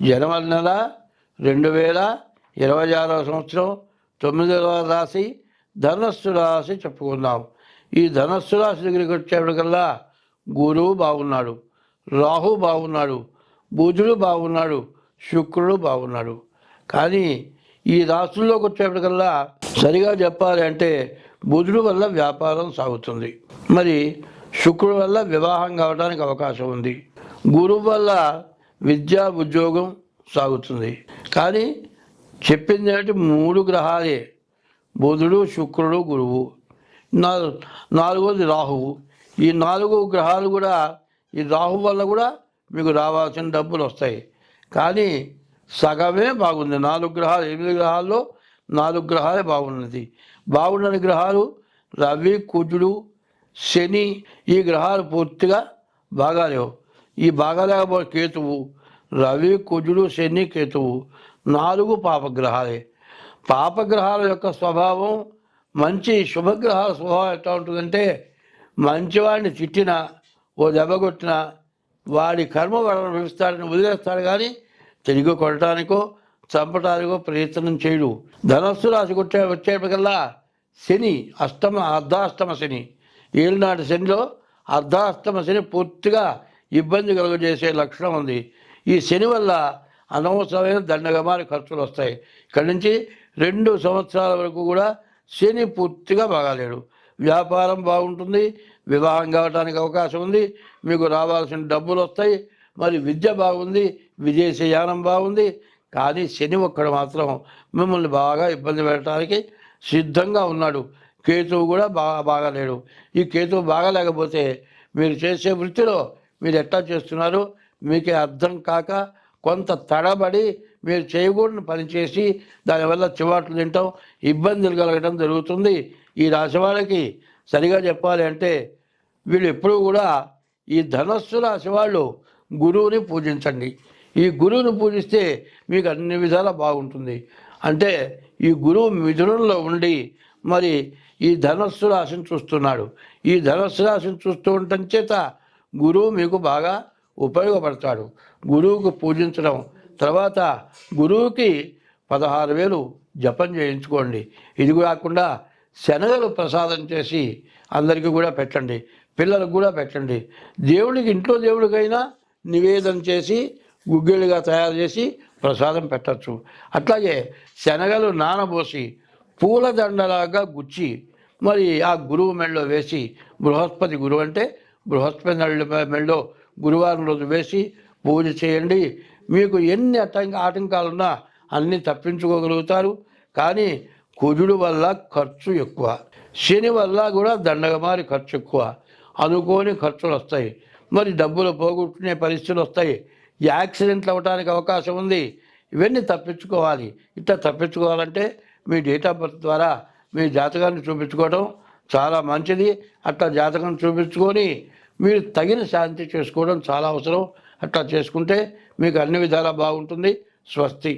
జనవరి నెల 2026వ సంవత్సరం 9వ రాశి ధనస్సు రాశి చెప్పుకుందాం. ఈ ధనస్సు రాశి దగ్గరికి వచ్చేప్పటికల్లా గురువు బాగున్నాడు, రాహు బాగున్నాడు, బుధుడు బాగున్నాడు, శుక్రుడు బాగున్నాడు. కానీ ఈ రాశుల్లోకి వచ్చేప్పటికల్లా సరిగా చెప్పాలి అంటే బుధుడు వల్ల వ్యాపారం సాగుతుంది, మరి శుక్రుడు వల్ల వివాహం కావడానికి అవకాశం ఉంది, గురువు వల్ల విద్యా ఉద్యోగం సాగుతుంది. కానీ చెప్పింది ఏంటి, 3 గ్రహాలే, బుధుడు, శుక్రుడు, గురువు, నాలుగోది రాహువు. ఈ 4 గ్రహాలు కూడా ఈ రాహు వల్ల కూడా మీకు రావాల్సిన డబ్బులు వస్తాయి. కానీ సగమే బాగుంది. 4 గ్రహాలు, 8 గ్రహాల్లో 4 గ్రహాలే బాగున్నది. బాగుండని గ్రహాలు రవి, కుజుడు, శని, ఈ గ్రహాలు పూర్తిగా బాగాలేవు. ఈ బాగాలేకపోతే కేతువు, రవి, కుజుడు, శని, కేతువు 4 పాపగ్రహాలే. పాపగ్రహాల యొక్క స్వభావం మంచి, శుభగ్రహాల స్వభావం ఎట్లా ఉంటుందంటే మంచివాడిని తిట్టినా, ఓ దెబ్బ కొట్టినా వాడి కర్మ వాడిని అనుభవిస్తాడని వదిలేస్తాడు, కానీ తిరిగి కొట్టడానికో చంపడానికో ప్రయత్నం చేయడు. ధనస్సు రాశి వచ్చేప్పటికల్లా శని అర్ధాష్టమ శని, ఏళ్ళనాటి శనిలో అర్ధాష్టమ శని పూర్తిగా ఇబ్బంది కలుగజేసే లక్షణం ఉంది. ఈ శని వల్ల అనవసరమైన దండగమారి ఖర్చులు వస్తాయి. ఇక్కడి నుంచి 2 సంవత్సరాల వరకు కూడా శని పూర్తిగా బాగాలేడు. వ్యాపారం బాగుంటుంది, వివాహం కావడానికి అవకాశం ఉంది, మీకు రావాల్సిన డబ్బులు వస్తాయి, మరి విద్య బాగుంది, విదేశీయానం బాగుంది. కానీ శని ఒక్కడు మాత్రం మిమ్మల్ని బాగా ఇబ్బంది పెట్టడానికి సిద్ధంగా ఉన్నాడు. కేతువు కూడా బాగాలేడు. ఈ కేతువు బాగాలేకపోతే మీరు చేసే వృత్తిలో మీరు ఎట్లా చేస్తున్నారో మీకే అర్థం కాక కొంత తడబడి మీరు చేయకూడని పని చేసి దానివల్ల చివాట్లు తింటాం, ఇబ్బందులు కలగడం జరుగుతుంది. ఈ రాశి వాళ్ళకి సరిగా చెప్పాలి అంటే వీళ్ళు ఎప్పుడూ కూడా ఈ ధనస్సు రాశి వాళ్ళు గురువుని పూజించండి. ఈ గురువుని పూజిస్తే మీకు అన్ని విధాలా బాగుంటుంది. అంటే ఈ గురువు మిథునంలో ఉండి మరి ఈ ధనస్సు రాశిని చూస్తున్నాడు. ఈ ధనస్సు రాశిని చూస్తూ ఉండటం చేత గురువు మీకు బాగా ఉపయోగపడతాడు. గురువుకు పూజించడం, తర్వాత గురువుకి 16,000 జపం చేయించుకోండి. ఇది కాకుండా శనగలు ప్రసాదం చేసి అందరికీ కూడా పెట్టండి, పిల్లలకు కూడా పెట్టండి. ఇంట్లో దేవుడికైనా నివేదన చేసి గుగ్గిళ్ళుగా తయారు చేసి ప్రసాదం పెట్టచ్చు. అట్లాగే శనగలు నానబోసి పూలదండలాగా గుచ్చి మరి ఆ గురువు మెళ్ళలో వేసి, బృహస్పతి గురువు అంటే బృహస్పతి మెళ్ళలో గురువారం రోజు వేసి పూజ చేయండి. మీకు ఎన్ని ఆటంకాలున్నా అన్నీ తప్పించుకోగలుగుతారు. కానీ కుజుడు వల్ల ఖర్చు ఎక్కువ, శని వల్ల కూడా దండగమారి ఖర్చు ఎక్కువ, అనుకోని ఖర్చులు వస్తాయి, మరి డబ్బులు పోగొట్టుకునే పరిస్థితులు వస్తాయి, యాక్సిడెంట్లు అవ్వడానికి అవకాశం ఉంది. ఇవన్నీ తప్పించుకోవాలి. ఇట్లా తప్పించుకోవాలంటే మీ డేట్ ఆఫ్ బర్త్ ద్వారా మీ జాతకాన్ని చూపించుకోవడం చాలా మంచిది. అట్లా జాతకం చూపించుకొని మీరు తగిన శాంతి చేసుకోవడం చాలా అవసరం. అట్లా చేసుకుంటే మీకు అన్ని విధాలా బాగుంటుంది. స్వస్తి.